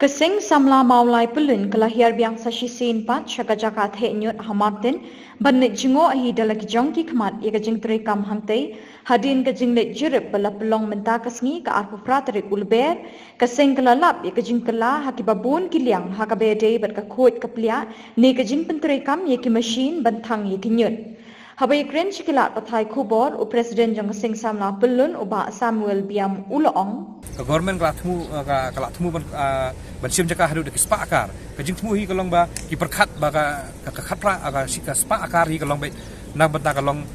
Kesing samla maulai pelun kelahir biang sasisin pat syakajakat henyut hamatin banit jengo ahi dalaki jongki kemat ia kejing terikam hangtai hadin kejing let jirip bala pelong menta kesngi ke arpu pratarik ulber kesing kelalap ia kejing kela haki babun kiliang hakabede bat kakut keplia ni kejing penterikam ia ki mesin bantang ia kinyut. Habai kren sikilat patai kubor u presiden jong kesing samla pelun uba Samuel Biam Uloong. Government kalau temu ban sim jaka hadu de spa akar kajing temu hi kalong ba ki perkhat ba ka khatra aga sika spa akar hi kalong ba na banta kalong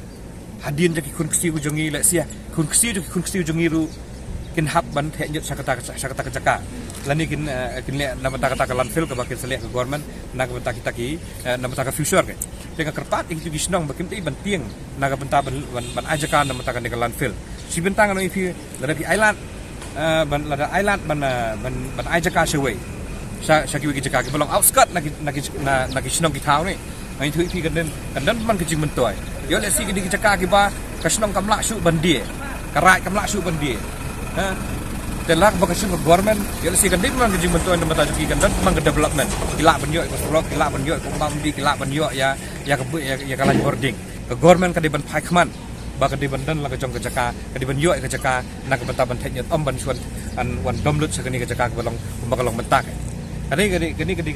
hadin jaki kun kisi ujongi le sia kun kisi ujongi ru kin hab ban the nyut sakata jaka lani kin le na banta kata kalan fil ka bakil selek ke government na banta kita ki na banta ka future ke dengan kerpat itu gisnong bakim ti ban tieng na banta ban ajaka na banta ka kalan fil si bentang no ifi dari island ban lada island ban ajaka seway sa kiwi jaka ki belong outskirt na kisnong ki thau ni ai thui pi kan man kijing mentoy yo le si ki jaka ki ba kasnong kamla su bandie karai kamla su bandie ha telak ba kasnong government yo le si kan man kijing mentoy na mata ki kan man development kila banyo ko pro kila banyo ko bang di kila banyo ya kalan boarding ke government ka di ban phai khman baka di bandan la kajong kajaka kadi ban yo kajaka nak bentaban thanyat om ban suan an wan domlut sakani kajaka balong bakalong bentak kadi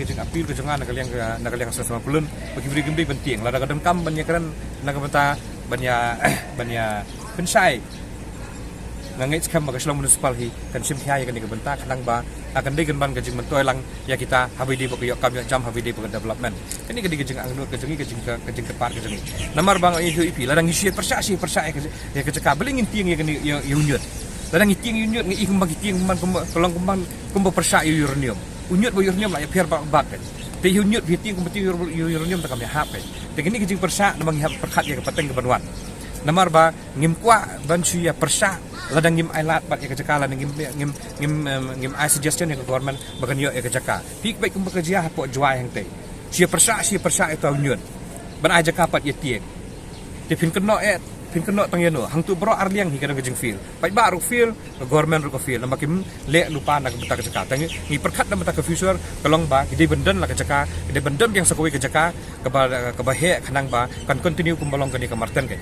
kajing apil kajongan nakaliang sama pulun bagi beri gembi penting la kadam kam banya kan nak benta banya pensai ngait kam baka selong municipal hi kan sim thai kani bentak kanang ba akan degan ban kajing mentoy lang ya kita habidi baka yo kam yo jam habidi baka development kani kajing angnut kajing kepar kajing namar bang itu ipi ladang isi persa ya keceka belingin tiang ya kani ya unyut ladang tiang unyut ngi ikum bagi tiang man kolong kumba persa uranium unyut bo uranium la ya piar bak te unyut bi tiang kumba uranium ta kam ya hape te kani kajing persa namang hap perkhat ya kapateng ke banwan namar ba ngim kwa ban ya persa ladang ngim ailat bat ya keceka ladang ngim I suggestion ya ke government bagan yo ya keceka pik baik kumba kerja hapo juai hang te sia persa itu unyut ban aja kapat ya tiek te pin keno tang yano hang tu bro arliang hi kana gajing feel pai baru feel government ru ko feel makim le lupa nak beta keceka tang ni perkhat na beta ke future kalong ba gede bendan la keceka gede bendan yang sakoi keceka ke ba he khanang ba kan continue kumbalong kani kamarten ke